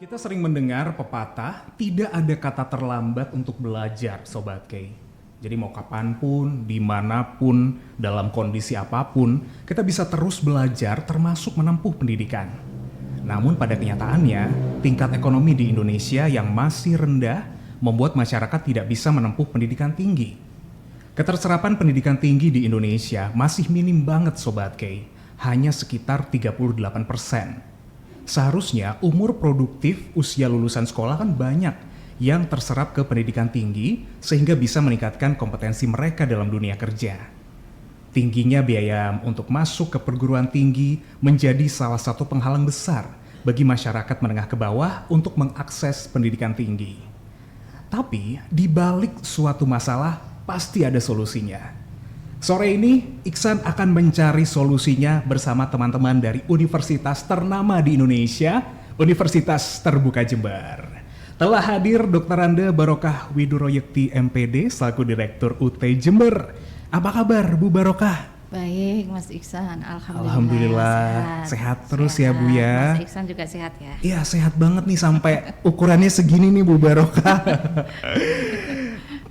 Kita sering mendengar pepatah, tidak ada kata terlambat untuk belajar, Sobat Kay. Jadi mau kapanpun, dimanapun, dalam kondisi apapun, kita bisa terus belajar termasuk menempuh pendidikan. Namun pada kenyataannya, tingkat ekonomi di Indonesia yang masih rendah membuat masyarakat tidak bisa menempuh pendidikan tinggi. Keterserapan pendidikan tinggi di Indonesia masih minim banget Sobat Kay, hanya sekitar 38%. Seharusnya umur produktif usia lulusan sekolah kan banyak yang terserap ke pendidikan tinggi sehingga bisa meningkatkan kompetensi mereka dalam dunia kerja. Tingginya biaya untuk masuk ke perguruan tinggi menjadi salah satu penghalang besar bagi masyarakat menengah ke bawah untuk mengakses pendidikan tinggi. Tapi di balik suatu masalah pasti ada solusinya. Sore ini, Iksan akan mencari solusinya bersama teman-teman dari universitas ternama di Indonesia, Universitas Terbuka Jember. Telah hadir Dr. Anda Barokah Widuroyekti MPD selaku Direktur UT Jember. Apa kabar Bu Barokah? Baik Mas Iksan, Alhamdulillah. Sehat terus ya Bu ya. Mas Iksan juga sehat ya? Iya sehat banget nih sampai ukurannya segini nih Bu Barokah.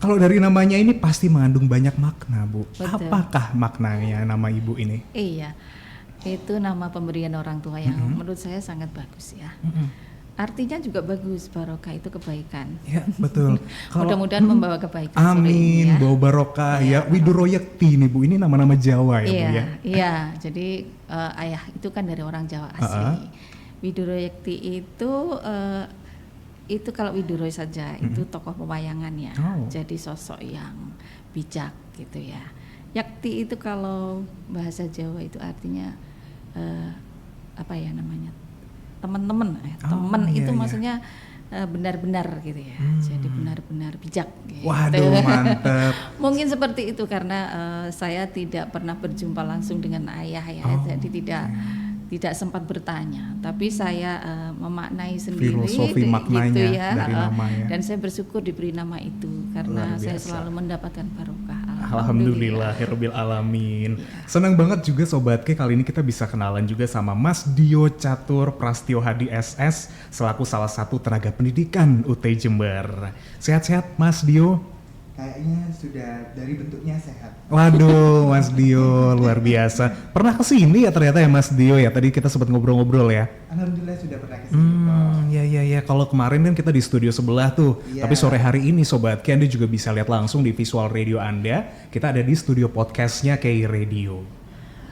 Kalau dari namanya ini pasti mengandung banyak makna, Bu. Betul. Apakah maknanya nama Ibu ini? Iya, itu nama pemberian orang tua yang menurut saya sangat bagus ya. Artinya juga bagus, barokah itu kebaikan. Ya, betul. Mudah-mudahan membawa kebaikan. Amin, ya. bawa barokah ya. Widuroyekti nih Bu, ini nama-nama Jawa ya Bu ya? Iya, jadi ayah itu kan dari orang Jawa asli. Widuroyekti itu kalau Widuro saja itu tokoh pewayangan ya, jadi sosok yang bijak gitu ya. Yakti itu kalau bahasa Jawa itu artinya apa ya namanya, teman-teman, teman itu maksudnya benar-benar gitu ya, jadi benar-benar bijak. Gitu. Waduh mantep. Mungkin seperti itu karena saya tidak pernah berjumpa langsung dengan ayah ya, jadi tidak sempat bertanya, tapi saya memaknai sendiri filosofi maknanya gitu ya, dari nama ya. Dan saya bersyukur diberi nama itu karena saya selalu mendapatkan barokah. Alhamdulillahirabbil alamin. Ya. Senang banget juga Sobat K, kali ini kita bisa kenalan juga sama Mas Dio Catur Prastyo Hadi SS selaku salah satu tenaga pendidikan UT Jember. Sehat-sehat Mas Dio? Kayaknya sudah dari bentuknya sehat. Waduh, Mas Dio luar biasa. Pernah kesini ya ternyata ya Mas Dio ya. Tadi kita sempat ngobrol-ngobrol ya. Alhamdulillah sudah pernah kesini. Ya. Kalau kemarin kan kita di studio sebelah tuh. Ya. Tapi sore hari ini Sobat K, Anda juga bisa lihat langsung di visual radio Anda. Kita ada di studio podcastnya K Radio.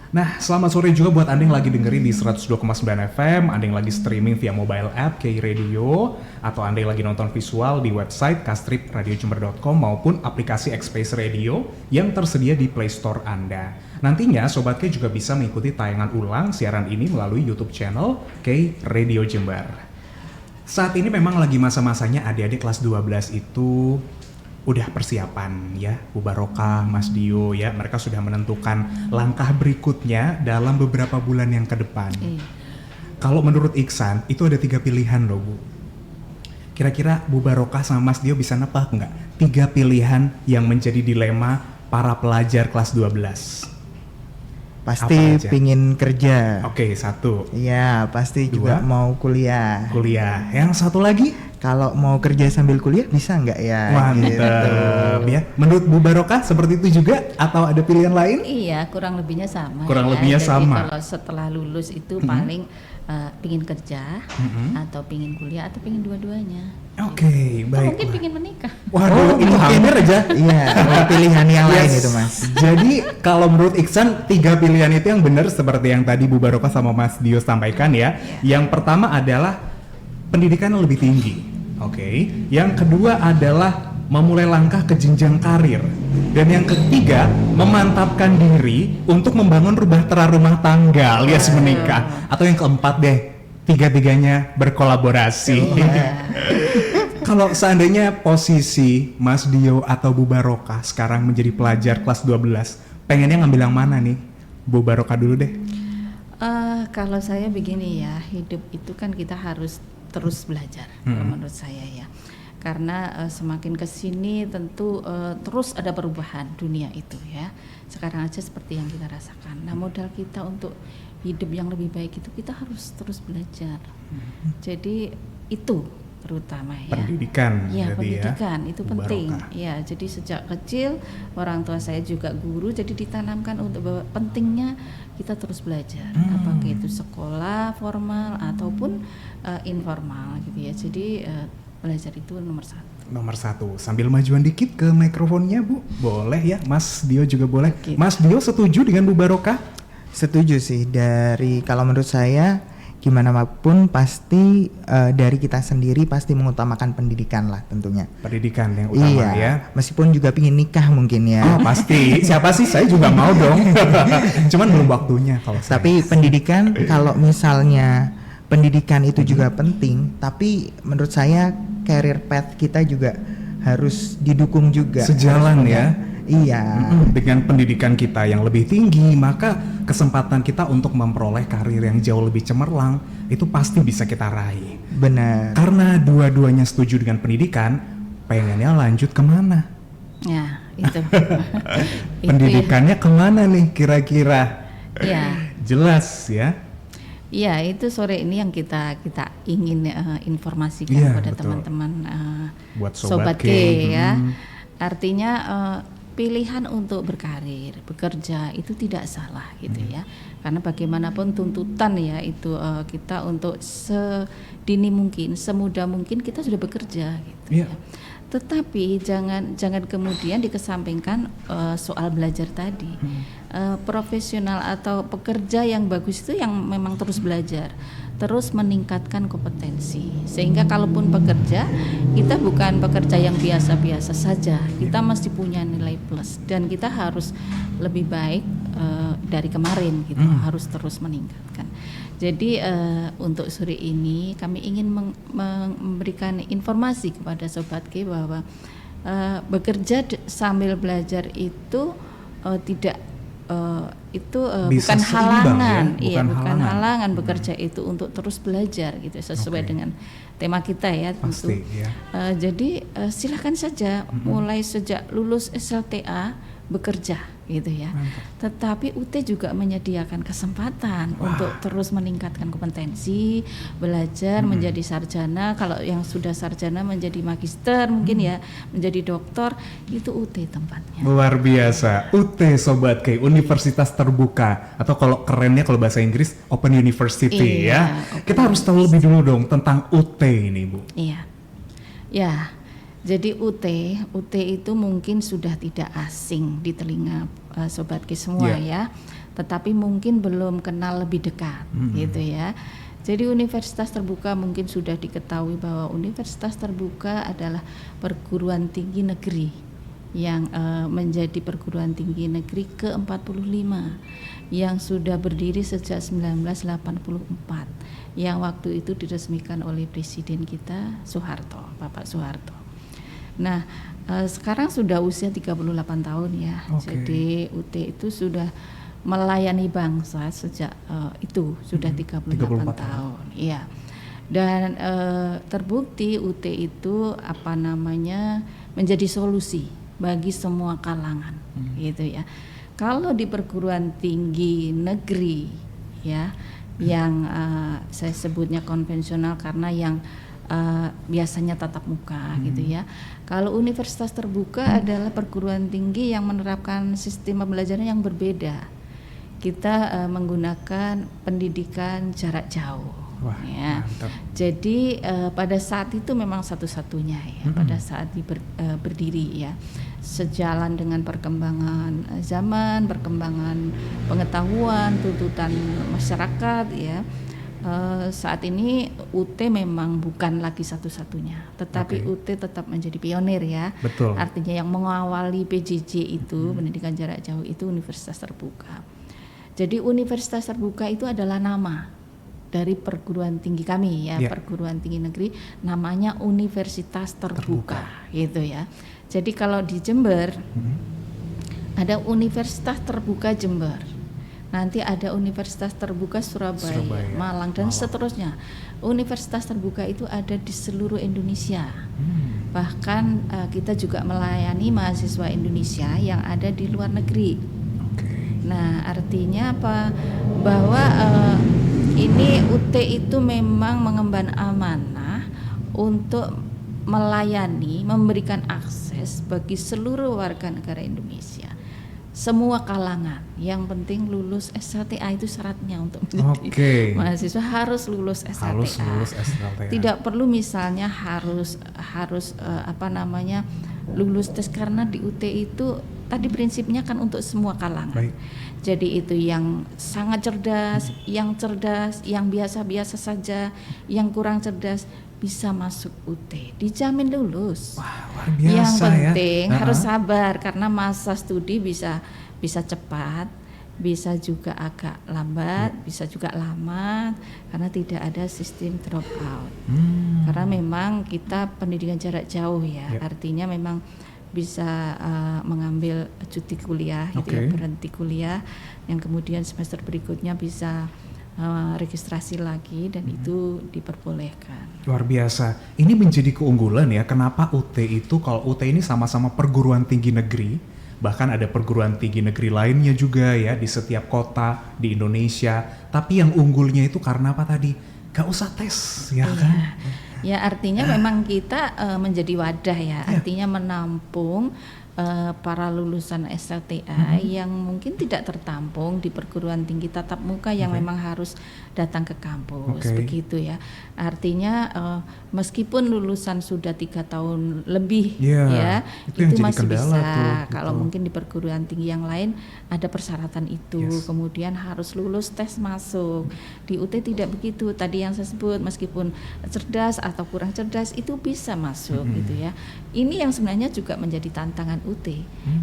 Nah, selamat sore juga buat Anda yang lagi dengerin di 102,9 FM, Anda yang lagi streaming via mobile app K Radio, atau Anda yang lagi nonton visual di website kastripradioJember.com maupun aplikasi X-Space Radio yang tersedia di Play Store Anda. Nantinya Sobat K juga bisa mengikuti tayangan ulang siaran ini melalui YouTube channel K Radio Jember. Saat ini memang lagi masa-masanya adik-adik kelas 12 itu udah persiapan ya, Bu Barokah, Mas Dio ya, mereka sudah menentukan langkah berikutnya dalam beberapa bulan yang ke depan. Kalau menurut Iksan, itu ada 3 pilihan loh Bu. Kira-kira Bu Barokah sama Mas Dio bisa nebak nggak? 3 pilihan yang menjadi dilema para pelajar kelas 12. Pasti pingin kerja. Oke, 1. Iya, pasti 2. Juga mau kuliah. Kuliah. Yang satu lagi? Kalau mau kerja sambil kuliah bisa nggak ya? Mantap gitu. Ya. Menurut Bu Barokah seperti itu juga atau ada pilihan lain? Iya, kurang lebihnya sama. Kurang lebihnya Jadi sama. kalau setelah lulus itu paling pingin kerja atau pingin kuliah atau pingin dua-duanya. Oke, baik. Mungkin pingin menikah. Waduh, itu hampir aja. Iya, pilihan yang lain itu Mas. Jadi kalau menurut Iksan 3 pilihan itu yang benar seperti yang tadi Bu Barokah sama Mas Dio sampaikan ya. Yang pertama adalah pendidikan yang lebih tinggi. Oke. Yang kedua adalah memulai langkah ke jenjang karir. Dan yang ketiga, memantapkan diri untuk membangun rumah tangga alias menikah. Atau yang keempat deh, 3-tiganya berkolaborasi. Kalau seandainya posisi Mas Dio atau Bu Barokah sekarang menjadi pelajar kelas 12, pengennya ngambil yang mana nih? Bu Barokah dulu deh. Kalau saya begini ya, hidup itu kan kita harus terus belajar menurut saya ya. Karena semakin kesini tentu terus ada perubahan dunia itu ya. Sekarang aja seperti yang kita rasakan. Nah, modal kita untuk hidup yang lebih baik itu kita harus terus belajar. Jadi itu terutama ya. Pendidikan. Ya, jadi pendidikan itu penting. Barokah. Ya, jadi sejak kecil orang tua saya juga guru, jadi ditanamkan untuk bahwa pentingnya kita terus belajar, apakah itu sekolah formal ataupun informal gitu ya. Jadi belajar itu nomor satu. Sambil majuan dikit ke mikrofonnya Bu, boleh ya? Mas Dio juga boleh. Gitu. Mas Dio setuju dengan Bu Barokah? Setuju sih, kalau menurut saya gimana pun pasti dari kita sendiri pasti mengutamakan pendidikan lah tentunya. Pendidikan yang utama ya. Meskipun juga pingin nikah mungkin ya. Oh pasti, siapa sih, saya juga mau dong. Cuman belum waktunya kalau saya. Tapi pendidikan, kalau misalnya pendidikan itu juga penting, tapi menurut saya career path kita juga harus didukung juga. Sejalan ya. Iya. Dengan pendidikan kita yang lebih tinggi, maka kesempatan kita untuk memperoleh karir yang jauh lebih cemerlang itu pasti bisa kita raih. Benar. Karena dua-duanya setuju dengan pendidikan, pengennya lanjut kemana? Ya, itu. Pendidikannya kemana nih kira-kira? Ya. Jelas ya. Iya, itu sore ini yang kita ingin informasikan Ya, kepada betul. teman-teman Buat Sobat K K. ya. Artinya pilihan untuk berkarir, bekerja itu tidak salah gitu ya. Karena bagaimanapun tuntutan ya itu kita untuk sedini mungkin, semudah mungkin kita sudah bekerja gitu Iya. ya. Tetapi jangan kemudian dikesampingkan soal belajar tadi. Profesional atau pekerja yang bagus itu yang memang terus belajar, terus meningkatkan kompetensi. Sehingga kalaupun bekerja, kita bukan pekerja yang biasa-biasa saja. Kita mesti punya nilai plus dan kita harus lebih baik dari kemarin gitu, harus terus meningkatkan. Jadi untuk sore ini kami ingin memberikan informasi kepada Sobat K bahwa bekerja sambil belajar itu bukan halangan, ya? bukan halangan bekerja itu untuk terus belajar gitu sesuai dengan tema kita ya tentu. Pasti, ya. Jadi silakan saja mulai sejak lulus SLTA bekerja gitu ya. Tetapi UT juga menyediakan kesempatan untuk terus meningkatkan kompetensi, belajar menjadi sarjana. Kalau yang sudah sarjana menjadi magister mungkin ya, menjadi doktor, itu UT tempatnya. Luar biasa. UT Sobat K, Universitas Terbuka, atau kalau kerennya kalau bahasa Inggris Open University ya. Kita harus tahu lebih dulu dong tentang UT ini, Bu. Iya. Ya. Jadi UT itu mungkin sudah tidak asing di telinga Sobat K semua ya, tetapi mungkin belum kenal lebih dekat gitu ya. Jadi Universitas Terbuka mungkin sudah diketahui bahwa Universitas Terbuka adalah perguruan tinggi negeri yang menjadi perguruan tinggi negeri ke-45 yang sudah berdiri sejak 1984, yang waktu itu diresmikan oleh Presiden kita Soeharto, Bapak Soeharto. Nah, sekarang sudah usia 38 tahun ya. Jadi UT itu sudah melayani bangsa sejak itu sudah 38 tahun. Iya. Dan terbukti UT itu menjadi solusi bagi semua kalangan gitu ya. Kalau di perguruan tinggi negeri ya yang saya sebutnya konvensional karena yang biasanya tatap muka gitu ya. Kalau Universitas Terbuka adalah perguruan tinggi yang menerapkan sistem pembelajaran yang berbeda. Kita menggunakan pendidikan jarak jauh. Wah, ya. mantap. Jadi pada saat itu memang satu-satunya ya, pada saat berdiri ya. Sejalan dengan perkembangan zaman, perkembangan pengetahuan, tuntutan masyarakat ya. Saat ini UT memang bukan lagi satu-satunya, tetapi UT tetap menjadi pionir ya. Betul. Artinya yang mengawali PJJ itu pendidikan jarak jauh itu Universitas Terbuka. Jadi Universitas Terbuka itu adalah nama dari perguruan tinggi kami ya, perguruan tinggi negeri, namanya Universitas Terbuka gitu ya. Jadi kalau di Jember ada Universitas Terbuka Jember. Nanti ada Universitas Terbuka Surabaya, Malang dan seterusnya. Universitas Terbuka itu ada di seluruh Indonesia. Bahkan kita juga melayani mahasiswa Indonesia yang ada di luar negeri. Nah, artinya apa? Bahwa ini UT itu memang mengemban amanah untuk melayani, memberikan akses bagi seluruh warga negara Indonesia, semua kalangan. Yang penting lulus SLTA itu syaratnya untuk menjadi mahasiswa, harus lulus SLTA. Harus lulus SLTA. Tidak perlu misalnya harus lulus tes, karena di UT itu tadi prinsipnya kan untuk semua kalangan. Baik. Jadi itu yang sangat cerdas, yang cerdas, yang biasa-biasa saja, yang kurang cerdas bisa masuk UT, dijamin lulus. Wah, luar biasa. Yang penting ya. harus sabar, karena masa studi bisa cepat, bisa juga agak lambat, bisa juga lama, karena tidak ada sistem drop out. Karena memang kita pendidikan jarak jauh ya, artinya memang bisa mengambil cuti kuliah, gitu ya, berhenti kuliah, yang kemudian semester berikutnya bisa registrasi lagi, dan itu diperbolehkan. Luar biasa. Ini menjadi keunggulan ya, kenapa UT itu, kalau UT ini sama-sama perguruan tinggi negeri, bahkan ada perguruan tinggi negeri lainnya juga ya di setiap kota di Indonesia, tapi yang unggulnya itu karena apa tadi? Gak usah tes, ya kan? Ya, artinya memang kita menjadi wadah ya, artinya menampung para lulusan SLTA yang mungkin tidak tertampung di perguruan tinggi tatap muka yang memang harus datang ke kampus, begitu ya. Artinya meskipun lulusan sudah 3 tahun lebih ya, itu masih bisa. Kalau mungkin di perguruan tinggi yang lain ada persyaratan itu, kemudian harus lulus tes masuk. Di UT tidak begitu. Tadi yang saya sebut, meskipun cerdas atau kurang cerdas itu bisa masuk gitu ya. Ini yang sebenarnya juga menjadi tantangan UT,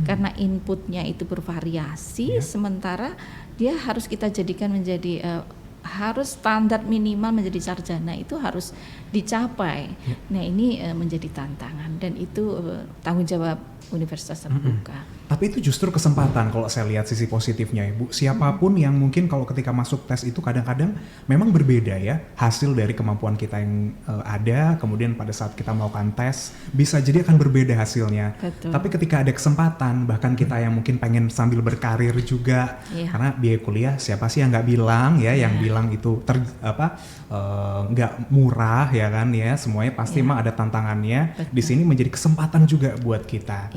karena inputnya itu bervariasi, sementara dia harus kita jadikan menjadi harus standar minimal menjadi sarjana itu harus dicapai. Nah, ini menjadi tantangan, dan itu tanggung jawab universitas terbuka. Tapi itu justru kesempatan kalau saya lihat sisi positifnya, Ibu. Siapapun yang mungkin kalau ketika masuk tes itu kadang-kadang memang berbeda ya, hasil dari kemampuan kita yang ada, kemudian pada saat kita melakukan tes bisa jadi akan berbeda hasilnya. Betul. Tapi ketika ada kesempatan, bahkan kita yang mungkin pengen sambil berkarir juga, karena biaya kuliah siapa sih yang nggak bilang ya, yang bilang itu nggak murah ya kan ya, semuanya pasti emang ada tantangannya. Betul. Di sini menjadi kesempatan juga buat kita.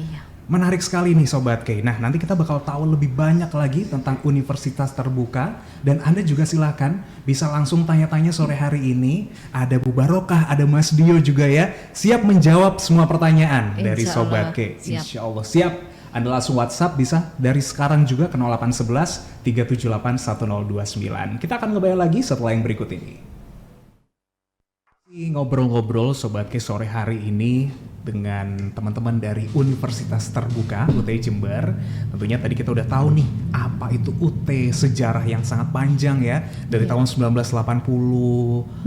Menarik sekali nih Sobat Kay. Nah, nanti kita bakal tahu lebih banyak lagi tentang Universitas Terbuka, dan Anda juga silakan bisa langsung tanya-tanya sore hari ini. Ada Bu Barokah, ada Mas Dio juga ya, siap menjawab semua pertanyaan dari Sobat Kay. Insya Allah siap. Anda langsung WhatsApp bisa dari sekarang juga ke 0811 378 1029. Kita akan ngebahas lagi setelah yang berikut ini. Ngobrol-ngobrol Sobat Kay sore hari ini dengan teman-teman dari Universitas Terbuka UT Jember. Tentunya tadi kita udah tahu nih apa itu UT, sejarah yang sangat panjang ya, dari tahun 1984.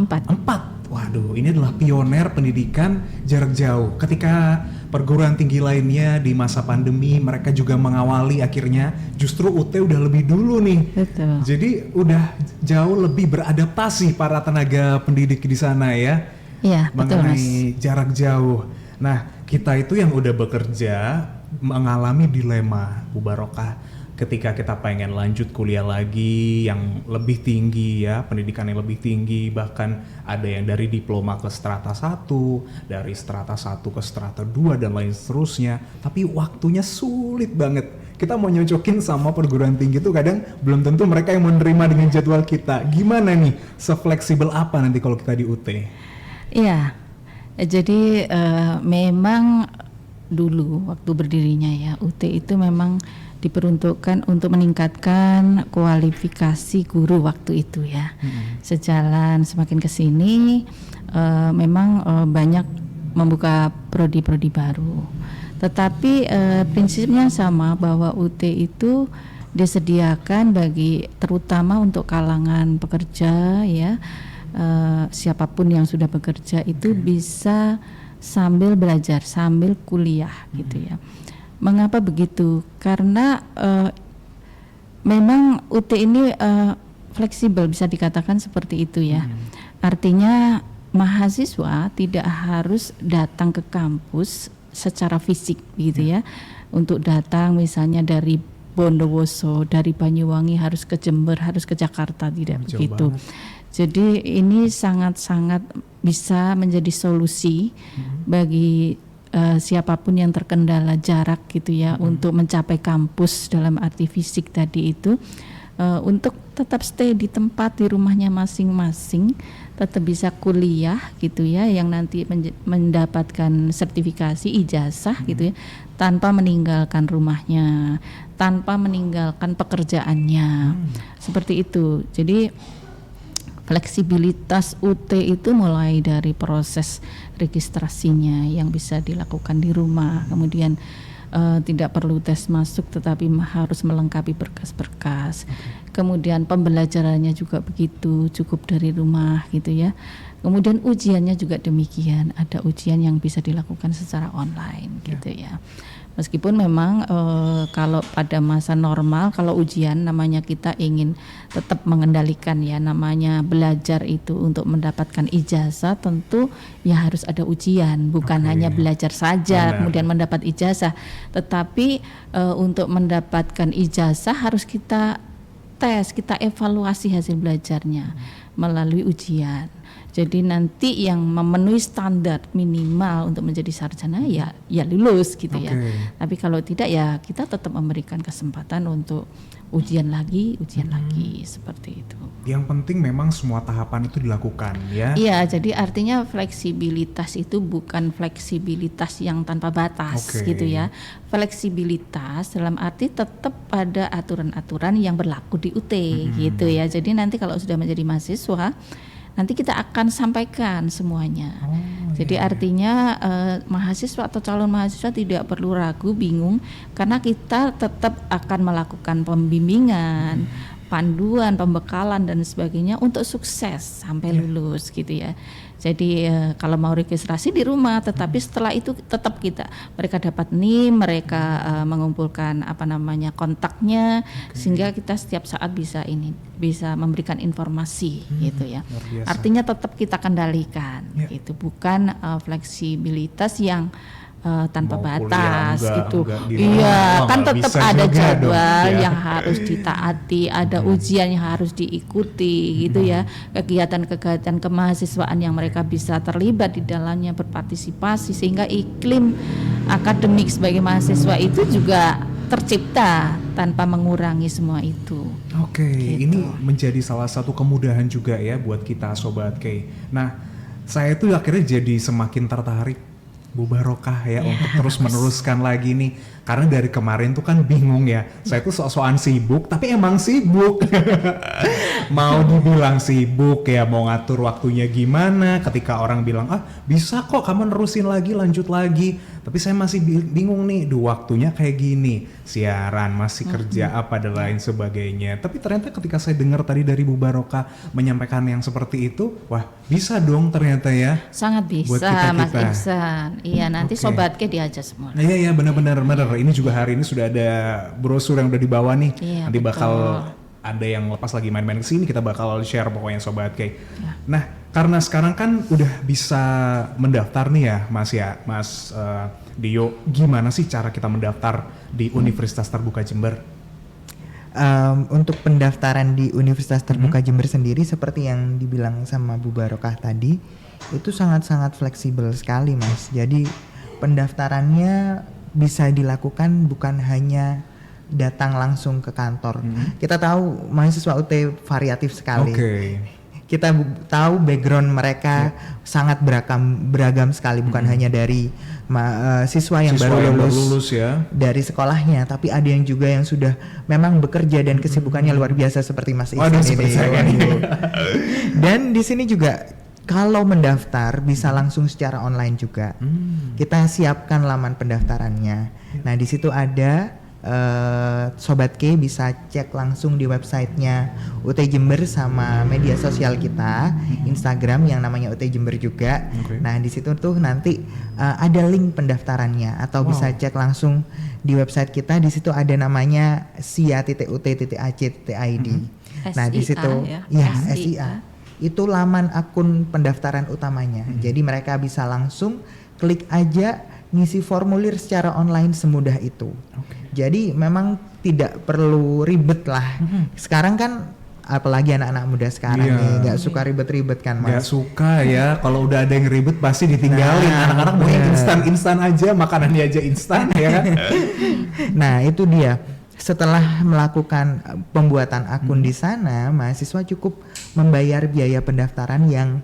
Waduh, ini adalah pioner pendidikan jarak jauh. Ketika perguruan tinggi lainnya di masa pandemi mereka juga mengawali, akhirnya justru UT udah lebih dulu nih. Betul. Jadi udah jauh lebih beradaptasi para tenaga pendidik di sana ya. Iya, betul Mas. Mengenai jarak jauh. Nah, kita itu yang udah bekerja mengalami dilema, Bu Barokah. Ketika kita pengen lanjut kuliah lagi yang lebih tinggi ya, pendidikan yang lebih tinggi, bahkan ada yang dari diploma ke strata 1, dari strata 1 ke strata 2 dan lain seterusnya. Tapi waktunya sulit banget. Kita mau nyocokin sama perguruan tinggi itu kadang belum tentu mereka yang menerima dengan jadwal kita. Gimana nih, se-fleksibel apa nanti kalau kita di UT? Iya, jadi memang dulu waktu berdirinya ya, UT itu memang diperuntukkan untuk meningkatkan kualifikasi guru waktu itu ya. Sejalan semakin kesini memang banyak membuka prodi-prodi baru. Tetapi prinsipnya sama, bahwa UT itu disediakan bagi terutama untuk kalangan pekerja ya, siapapun yang sudah bekerja itu bisa sambil belajar, sambil kuliah gitu ya. Mengapa begitu? Karena memang UT ini fleksibel, bisa dikatakan seperti itu ya. Artinya mahasiswa tidak harus datang ke kampus secara fisik gitu ya. Untuk datang misalnya dari Bondowoso, dari Banyuwangi harus ke Jember, harus ke Jakarta, tidak begitu. Jadi ini sangat-sangat bisa menjadi solusi bagi siapapun yang terkendala jarak gitu ya, untuk mencapai kampus dalam arti fisik tadi itu, untuk tetap stay di tempat di rumahnya masing-masing, tetap bisa kuliah gitu ya, yang nanti mendapatkan sertifikasi ijazah gitu ya, tanpa meninggalkan rumahnya, tanpa meninggalkan pekerjaannya, seperti itu. Jadi fleksibilitas UT itu mulai dari proses registrasinya yang bisa dilakukan di rumah, kemudian tidak perlu tes masuk tetapi harus melengkapi berkas-berkas. Kemudian pembelajarannya juga begitu, cukup dari rumah gitu ya. Kemudian ujiannya juga demikian, ada ujian yang bisa dilakukan secara online gitu ya. Meskipun memang kalau pada masa normal, kalau ujian namanya kita ingin tetap mengendalikan ya, namanya belajar itu untuk mendapatkan ijazah tentu ya harus ada ujian, bukan hanya belajar saja kemudian mendapat ijazah, tetapi untuk mendapatkan ijazah harus kita tes, kita evaluasi hasil belajarnya melalui ujian. Jadi nanti yang memenuhi standar minimal untuk menjadi sarjana ya lulus gitu ya. Tapi kalau tidak ya kita tetap memberikan kesempatan untuk ujian lagi seperti itu. Yang penting memang semua tahapan itu dilakukan ya. Iya, jadi artinya fleksibilitas itu bukan fleksibilitas yang tanpa batas gitu ya. Fleksibilitas dalam arti tetap pada aturan-aturan yang berlaku di UT gitu ya. Jadi nanti kalau sudah menjadi mahasiswa nanti kita akan sampaikan semuanya. Jadi artinya mahasiswa atau calon mahasiswa tidak perlu ragu, bingung, karena kita tetap akan melakukan pembimbingan, panduan, pembekalan dan sebagainya untuk sukses sampai lulus gitu ya. Jadi kalau mau registrasi di rumah, tetapi setelah itu tetap mereka dapat NIM, mereka mengumpulkan kontaknya, sehingga kita setiap saat bisa memberikan informasi gitu ya. Artinya tetap kita kendalikan gitu, bukan fleksibilitas yang tanpa mau batas kuliah, gitu. Iya, kan tetap ada jadwal yang ya. harus ditaati, ada ujian yang harus diikuti gitu ya. Kegiatan-kegiatan kemahasiswaan yang mereka bisa terlibat di dalamnya, berpartisipasi, sehingga iklim akademik sebagai mahasiswa itu juga tercipta tanpa mengurangi semua itu. Oke, gitu. Ini menjadi salah satu kemudahan juga ya buat kita Sobat K. Nah, saya tuh akhirnya jadi semakin tertarik Bu Barokah ya untuk terus meneruskan lagi nih, karena dari kemarin tuh kan bingung ya, saya tuh sok-sokan sibuk tapi emang sibuk. Mau dibilang sibuk ya, mau ngatur waktunya gimana, ketika orang bilang bisa kok kamu nerusin lagi, lanjut lagi, tapi saya masih bingung nih, waktunya kayak gini, siaran, masih kerja apa dan lain sebagainya. Tapi ternyata ketika saya dengar tadi dari Bu Barokah menyampaikan yang seperti itu, wah bisa dong ternyata ya. Sangat bisa Mas Ihsan. Iya, nanti Sobat K diajak semua. Iya benar. Ini juga hari ini sudah ada brosur yang udah dibawa nih. Iya, nanti bakal betul. ada yang lepas lagi main-main ke sini, kita bakal share pokoknya Sobat K. Ya. Nah, karena sekarang kan udah bisa mendaftar nih ya, Mas Dio. Gimana sih cara kita mendaftar di Universitas Terbuka Jember? Untuk pendaftaran di Universitas Terbuka Jember sendiri, seperti yang dibilang sama Bu Barokah tadi, itu sangat-sangat fleksibel sekali, Mas. Jadi pendaftarannya bisa dilakukan bukan hanya datang langsung ke kantor. Kita tahu mahasiswa UT variatif sekali. Kita tahu background mereka sangat beragam sekali, bukan hanya dari siswa yang baru lulus ya dari sekolahnya, tapi ada yang juga yang sudah memang bekerja dan kesibukannya luar biasa seperti Mas Ihsan ini. Dan di sini juga kalau mendaftar bisa langsung secara online juga. Kita siapkan laman pendaftarannya. Nah, di situ ada Sobat K bisa cek langsung di websitenya UT Jember sama media sosial kita, Instagram yang namanya UT Jember juga. Nah, di situ tuh nanti ada link pendaftarannya, atau bisa cek langsung di website kita. Di situ ada namanya sia.ut.ac.id. Nah, di situ SIA. Itu laman akun pendaftaran utamanya. Jadi mereka bisa langsung klik aja, ngisi formulir secara online semudah itu. Jadi memang tidak perlu ribet lah. Sekarang kan apalagi anak-anak muda sekarang Iya. nih nggak suka ribet-ribet kan Nggak Mas. suka ya, kalau udah ada yang ribet pasti ditinggalin. Nah, Anak-anak mau yang bener. instan aja, makanannya aja instan ya kan. Nah itu dia. Setelah melakukan pembuatan akun di sana, mahasiswa cukup membayar biaya pendaftaran yang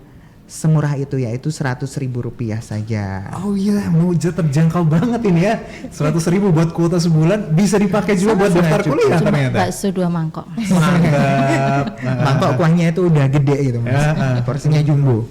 semurah itu, yaitu Rp100.000 saja. Oh iya, mudah terjangkau banget ini ya. 100.000 buat kuota sebulan, bisa dipakai juga buat daftar Sangat kuliah Cuma ternyata. bakso 2 mangkok. Mantap. Mangkok kuahnya itu udah gede gitu Mas. Porsinya jumbo.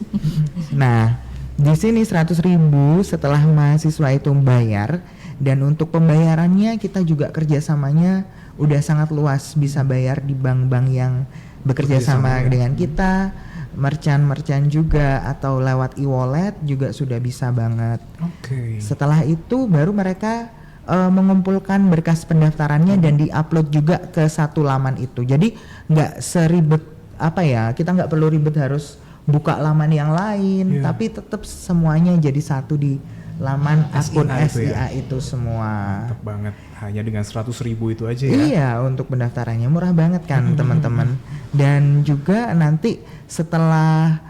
Nah, di sini 100.000 setelah mahasiswa itu membayar, dan untuk pembayarannya kita juga kerjasamanya udah sangat luas, bisa bayar di bank-bank yang bekerja sama ya. dengan kita, merchant juga, atau lewat e-wallet juga sudah bisa banget. Oke. Setelah itu baru mereka mengumpulkan berkas pendaftarannya dan diupload juga ke satu laman itu. Jadi nggak seribet apa ya, kita nggak perlu ribet harus buka laman yang lain, Iya. tapi tetap semuanya jadi satu di laman akun SIA itu ya? SIA itu semua. Mantap banget. Hanya dengan 100.000 itu aja ya. Iya, untuk pendaftarannya murah banget kan teman-teman. Dan juga nanti setelah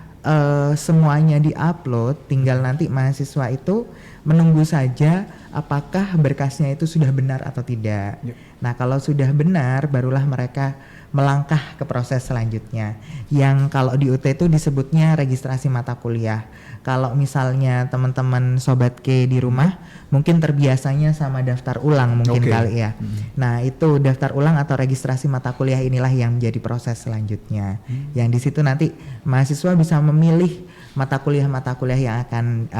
semuanya diupload, tinggal nanti mahasiswa itu menunggu saja apakah berkasnya itu sudah benar atau tidak. Yep. Nah, kalau sudah benar, barulah mereka melangkah ke proses selanjutnya. Yang kalau di UT itu disebutnya registrasi mata kuliah. Kalau misalnya teman-teman Sobat K di rumah mungkin terbiasanya sama daftar ulang mungkin Oke. kali ya. Nah, itu daftar ulang atau registrasi mata kuliah inilah yang menjadi proses selanjutnya. Yang di situ nanti mahasiswa bisa memilih mata kuliah yang akan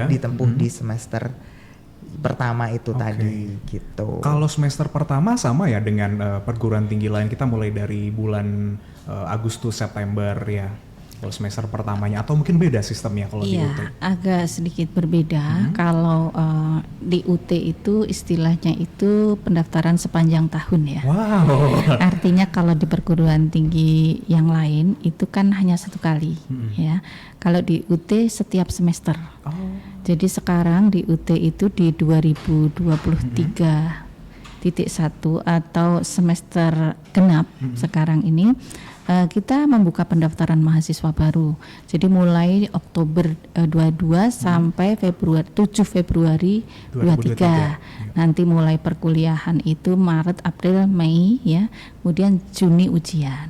ditempuh di semester pertama itu Oke. tadi gitu. Kalau semester pertama sama ya dengan perguruan tinggi lain, kita mulai dari bulan Agustus September ya. Kalau semester pertamanya, atau mungkin beda sistemnya kalau di UT? Iya, agak sedikit berbeda. Kalau di UT itu istilahnya itu pendaftaran sepanjang tahun ya. Wow. Artinya kalau di perguruan tinggi yang lain itu kan hanya 1 kali ya. Kalau di UT setiap semester. Oh. Jadi sekarang di UT itu di 2023.1 atau semester genap sekarang ini kita membuka pendaftaran mahasiswa baru. Jadi mulai Oktober 22 sampai 7 Februari 23. Nanti mulai perkuliahan itu Maret, April, Mei ya. Kemudian Juni ujian.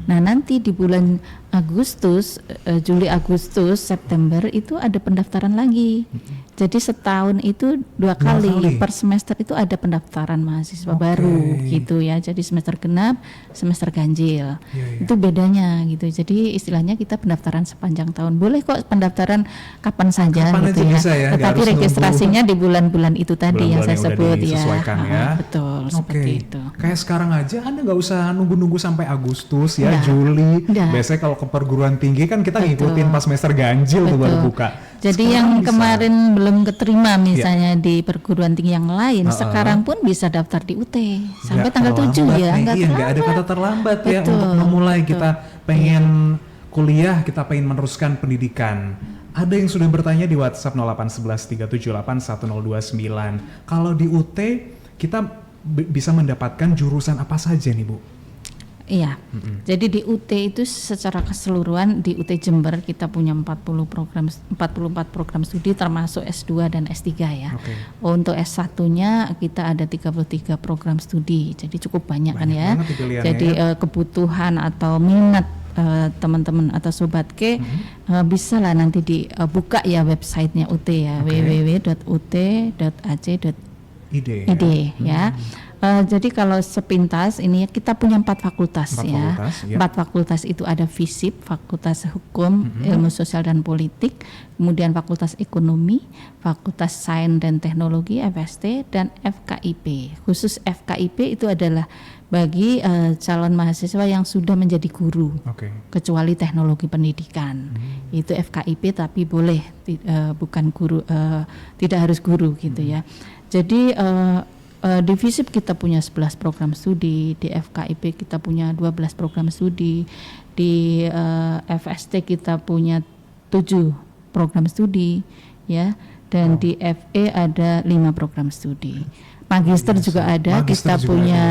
Nah, nanti di bulan Agustus, Juli, Agustus, September itu ada pendaftaran lagi. Jadi setahun itu 2 kali per semester itu ada pendaftaran mahasiswa baru gitu ya. Jadi semester genap, semester ganjil. Itu bedanya gitu. Jadi istilahnya kita pendaftaran sepanjang tahun. Boleh kok pendaftaran kapan saja Kapan gitu aja ya. bisa ya, nggak Tetapi harus registrasinya di bulan-bulan itu tadi yang Bulan-bulan saya yang udah sebut ya. disesuaikan ya. Betul, seperti itu. Kayak sekarang aja Anda nggak usah nunggu-nunggu sampai Agustus ya, Nggak. Juli. Nggak. Biasanya kalau ke perguruan tinggi kan kita Betul. ngikutin pas semester ganjil tuh baru Betul. buka. Jadi Sekarang yang bisa. kemarin belum keterima misalnya di perguruan tinggi yang lain, sekarang pun bisa daftar di UT sampai Nggak tanggal 7 terlambat ya. nih. Nggak Iya, nggak ada terlambat. kata terlambat ya Betul, untuk memulai. betul. Kita pengen kuliah, kita pengen meneruskan pendidikan. Ada yang sudah bertanya di WhatsApp 08113781029. Kalau di UT kita bisa mendapatkan jurusan apa saja nih Bu? Iya. Jadi di UT itu secara keseluruhan di UT Jember kita punya 44 program studi termasuk S2 dan S3 ya. Oke. Untuk S1-nya kita ada 33 program studi. Jadi cukup banyak kan ya. banget nih pilihannya Jadi kebutuhan atau minat teman-teman atau Sobat K bisa lah nanti dibuka ya websitenya UT ya, www.ut.ac.id ya. Jadi kalau sepintas ini kita punya 4 fakultas ya. 4 fakultas itu ada FISIP, Fakultas Hukum, Ilmu Sosial dan Politik, kemudian Fakultas Ekonomi, Fakultas Sains dan Teknologi FST, dan FKIP. Khusus FKIP itu adalah bagi calon mahasiswa yang sudah menjadi guru, kecuali teknologi pendidikan. Itu FKIP tapi boleh bukan guru, tidak harus guru gitu ya. Jadi di FISIP kita punya 11 program studi, di FKIP kita punya 12 program studi, di FST kita punya 7 program studi ya, dan di FE ada 5 program studi. Magister juga ada. Magister Kita juga punya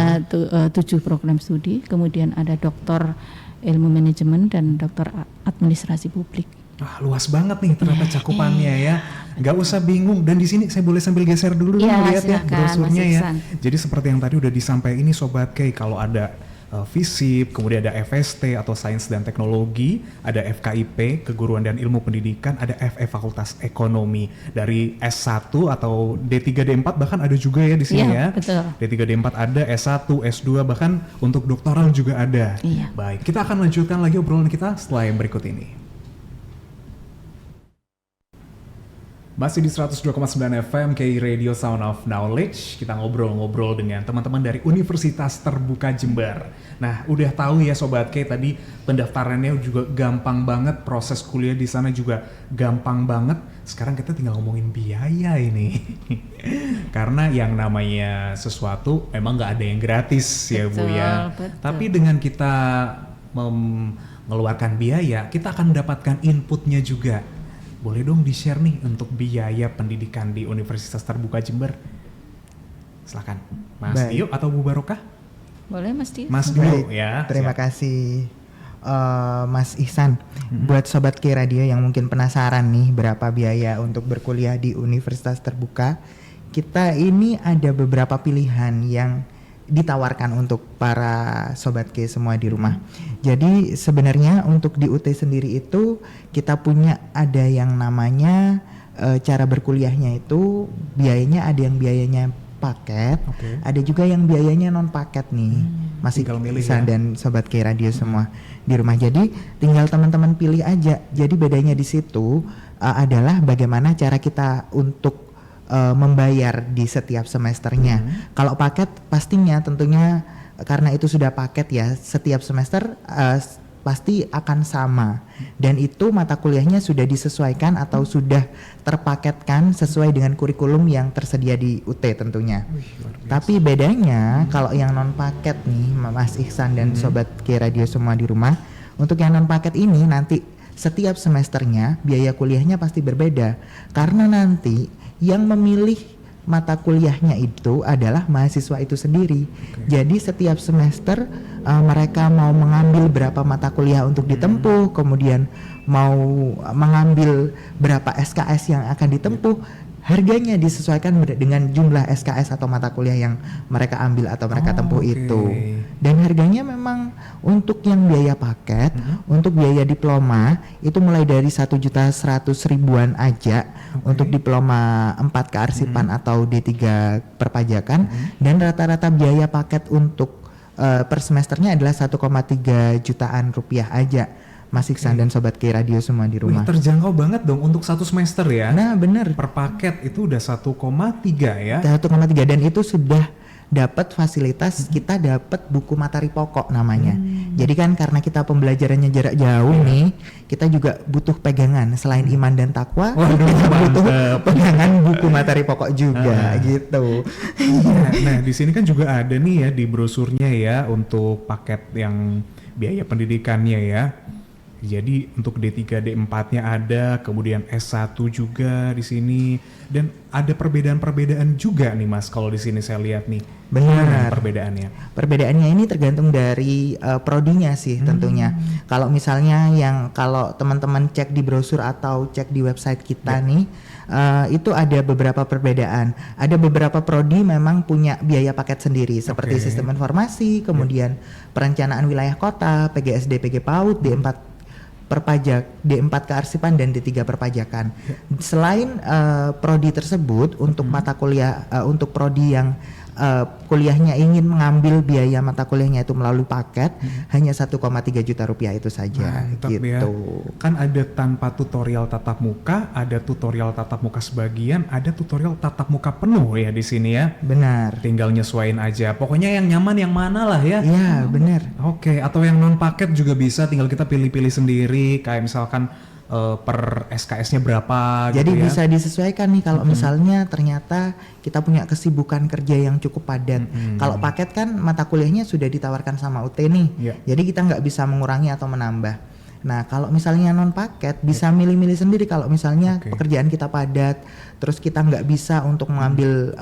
7 program studi. Kemudian ada doktor ilmu manajemen dan doktor administrasi publik. Luas banget nih ternyata cakupannya ya. Nggak usah bingung. Dan di sini saya boleh sambil geser dulu melihat ya brosurnya ya. Jadi seperti yang tadi udah disampaikan ini Sobat Kay, kalau ada FISIP, kemudian ada FST atau Sains dan Teknologi, ada FKIP, Keguruan dan Ilmu Pendidikan, ada FE Fakultas Ekonomi. Dari S1 atau D3 D4 bahkan ada juga ya di sini ya. Betul. D3 D4 ada, S1, S2 bahkan untuk doktoral juga ada. Iya. Baik, kita akan lanjutkan lagi obrolan kita setelah yang berikut ini. Masih di 102,9 FM KI Radio Sound of Knowledge. Kita ngobrol-ngobrol dengan teman-teman dari Universitas Terbuka Jember. Nah, udah tahu ya Sobat K, tadi pendaftarannya juga gampang banget, proses kuliah di sana juga gampang banget. Sekarang kita tinggal ngomongin biaya ini. Karena yang namanya sesuatu memang nggak ada yang gratis ya Bu ya. Betul. Tapi dengan kita mengeluarkan biaya, kita akan mendapatkan inputnya juga. Boleh dong di-share nih untuk biaya pendidikan di Universitas Terbuka Jember. Silakan, Mas Tio atau Bu Barokah? Boleh Mas Tio. Mas Tio ya. Terima kasih Mas Ihsan. Buat Sobat K Radio yang mungkin penasaran nih berapa biaya untuk berkuliah di Universitas Terbuka, kita ini ada beberapa pilihan yang ditawarkan untuk para Sobat K semua di rumah. Jadi sebenarnya untuk di UT sendiri itu kita punya ada yang namanya cara berkuliahnya itu biayanya ada yang biayanya paket, ada juga yang biayanya non paket nih. Masih bisa ya. Dan Sobat K Radio semua di rumah. Jadi tinggal teman-teman pilih aja. Jadi bedanya di situ adalah bagaimana cara kita untuk membayar di setiap semesternya. Kalau paket pastinya tentunya karena itu sudah paket ya, setiap semester pasti akan sama. Dan itu mata kuliahnya sudah disesuaikan atau sudah terpaketkan sesuai dengan kurikulum yang tersedia di UT tentunya. Tapi bedanya kalau yang non paket nih Mas Ihsan dan Sobat K Radio semua di rumah, untuk yang non paket ini nanti setiap semesternya biaya kuliahnya pasti berbeda. Karena nanti yang memilih mata kuliahnya itu adalah mahasiswa itu sendiri. Jadi setiap semester mereka mau mengambil berapa mata kuliah untuk ditempuh, kemudian mau mengambil berapa SKS yang akan ditempuh, harganya disesuaikan dengan jumlah SKS atau mata kuliah yang mereka ambil atau mereka tempuh itu. Dan harganya memang untuk yang biaya paket, untuk biaya diploma itu mulai dari 1.100.000-an aja untuk diploma 4 kearsipan atau D3 perpajakan, dan rata-rata biaya paket untuk per semesternya adalah 1,3 jutaan rupiah aja. Mas Iksan dan Sobat K Radio semua di rumah. Terjangkau banget dong untuk satu semester ya. Nah bener. Per paket itu udah 1,3 ya. 1,3 dan itu sudah dapat fasilitas, kita dapat buku materi pokok namanya. Jadi kan karena kita pembelajarannya jarak jauh nih, kita juga butuh pegangan selain iman dan takwa, kita butuh pegangan buku materi pokok juga gitu. Nah di sini kan juga ada nih ya di brosurnya ya untuk paket yang biaya pendidikannya ya. Jadi untuk D3, D4-nya ada, kemudian S1 juga di sini, dan ada perbedaan-perbedaan juga nih Mas kalau di sini saya lihat nih. Benar. Perbedaannya. Perbedaannya ini tergantung dari prodinya sih tentunya. Kalau misalnya kalau teman-teman cek di brosur atau cek di website kita nih, itu ada beberapa perbedaan. Ada beberapa prodi memang punya biaya paket sendiri seperti sistem informasi, kemudian perencanaan wilayah kota, PGSD, PG PAUD, D4 perpajak, D4 kearsipan dan D3 perpajakan. Selain prodi tersebut untuk mata kuliah untuk prodi yang kuliahnya ingin mengambil biaya mata kuliahnya itu melalui paket hanya 1,3 juta rupiah itu saja. Mantap gitu. Ya. Kan ada tanpa tutorial tatap muka, ada tutorial tatap muka sebagian, ada tutorial tatap muka penuh ya di sini ya. Benar. Tinggal nyesuaiin aja. Pokoknya yang nyaman yang mana lah ya. Iya, benar. Oke, atau yang non paket juga bisa, tinggal kita pilih-pilih sendiri kayak misalkan per SKS-nya berapa jadi gitu ya. Bisa disesuaikan nih kalau misalnya ternyata kita punya kesibukan kerja yang cukup padat. Kalau paket kan mata kuliahnya sudah ditawarkan sama UT nih, jadi kita nggak bisa mengurangi atau menambah. Nah kalau misalnya non paket bisa milih-milih sendiri. Kalau misalnya pekerjaan kita padat, terus kita nggak bisa untuk mengambil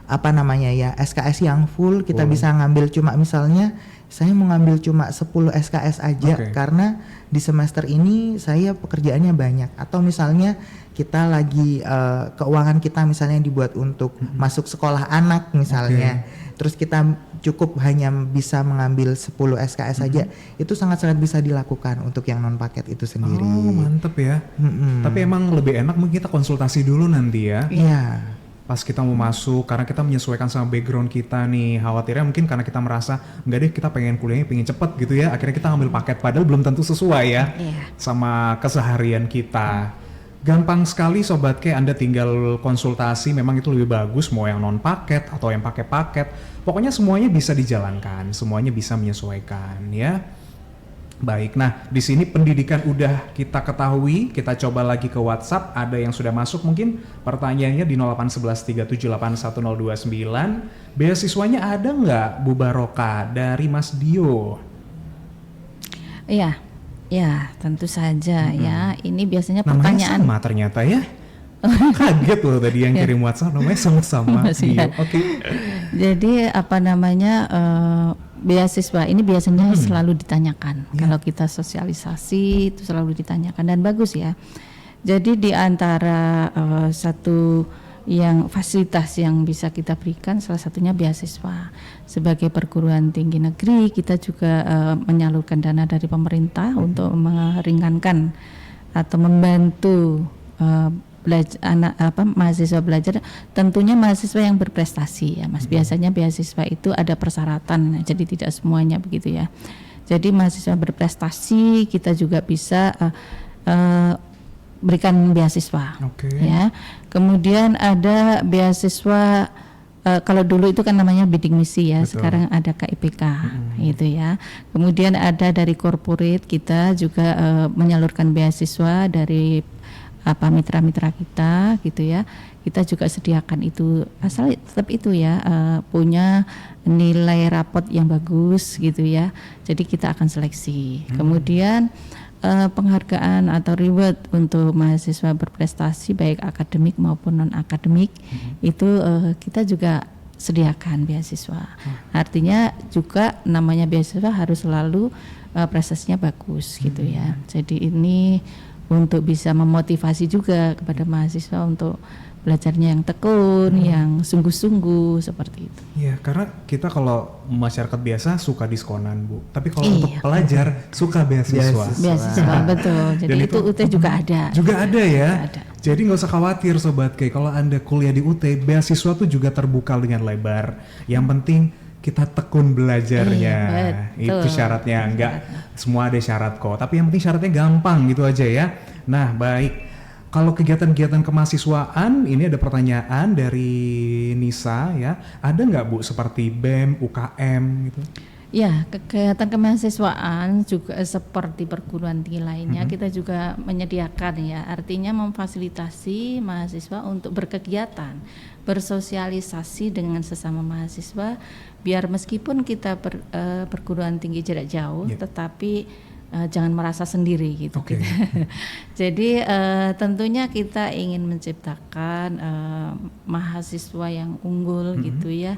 apa namanya ya, SKS yang full, kita bisa ngambil cuma misalnya saya mau ngambil cuma 10 SKS aja karena di semester ini saya pekerjaannya banyak, atau misalnya kita lagi keuangan kita misalnya dibuat untuk masuk sekolah anak misalnya, terus kita cukup hanya bisa mengambil 10 SKS saja, itu sangat-sangat bisa dilakukan untuk yang non paket itu sendiri. Oh mantep ya. Tapi emang lebih enak mungkin kita konsultasi dulu nanti ya. Iya. Pas kita mau masuk, karena kita menyesuaikan sama background kita nih, khawatirnya mungkin karena kita merasa enggak deh, kita pengen kuliahnya pengen cepet gitu ya, akhirnya kita ambil paket padahal belum tentu sesuai ya sama keseharian kita. Gampang sekali Sobat K, Anda tinggal konsultasi, memang itu lebih bagus mau yang non paket atau yang pakai paket, pokoknya semuanya bisa dijalankan, semuanya bisa menyesuaikan ya. Baik, nah di sini pendidikan udah kita ketahui, kita coba lagi ke WhatsApp, ada yang sudah masuk mungkin pertanyaannya di 081137811029. Beasiswanya ada nggak Bu Baroka dari Mas Dio? Iya, ya tentu saja ya. Ini biasanya namanya pertanyaan. sama ternyata ya. Kaget loh tadi yang kirim WhatsApp namanya sama-sama Dio. Oke. Jadi apa namanya beasiswa ini biasanya selalu ditanyakan. Kalau kita sosialisasi itu selalu ditanyakan dan bagus ya. Jadi di antara satu yang fasilitas yang bisa kita berikan salah satunya beasiswa. Sebagai perguruan tinggi negeri kita juga menyalurkan dana dari pemerintah untuk meringankan atau membantu mahasiswa belajar, tentunya mahasiswa yang berprestasi ya Mas. Biasanya beasiswa itu ada persyaratan, jadi tidak semuanya begitu ya. Jadi mahasiswa berprestasi kita juga bisa berikan beasiswa ya. Kemudian ada beasiswa kalau dulu itu kan namanya bidding misi ya. Sekarang ada KIPK gitu ya. Kemudian ada dari corporate, kita juga menyalurkan beasiswa dari mitra-mitra kita gitu ya. Kita juga sediakan itu, asal tetap itu ya punya nilai rapot yang bagus gitu ya. Jadi kita akan seleksi. Kemudian penghargaan atau reward untuk mahasiswa berprestasi baik akademik maupun non akademik itu kita juga sediakan beasiswa. Artinya juga namanya beasiswa harus selalu prestasinya bagus gitu ya. Jadi ini untuk bisa memotivasi juga kepada mahasiswa untuk belajarnya yang tekun, yang sungguh-sungguh seperti itu. Iya, karena kita kalau masyarakat biasa suka diskonan Bu, tapi kalau untuk pelajar suka beasiswa. Beasiswa betul. Jadi itu UT juga ada. Juga ada ya. Ada. Jadi nggak usah khawatir Sobat K, kalau Anda kuliah di UT, beasiswa tuh juga terbuka dengan lebar. Yang penting kita tekun belajarnya, itu syaratnya. Enggak semua ada syarat kok, tapi yang penting syaratnya gampang gitu aja ya. Nah baik, kalau kegiatan-kegiatan kemahasiswaan ini ada pertanyaan dari Nisa ya, ada nggak Bu seperti BEM, UKM gitu? Ya, kegiatan kemahasiswaan juga seperti perguruan tinggi lainnya kita juga menyediakan ya, artinya memfasilitasi mahasiswa untuk berkegiatan, bersosialisasi dengan sesama mahasiswa, biar meskipun kita perguruan tinggi jarak jauh, tetapi jangan merasa sendiri gitu. Jadi tentunya kita ingin menciptakan mahasiswa yang unggul gitu ya,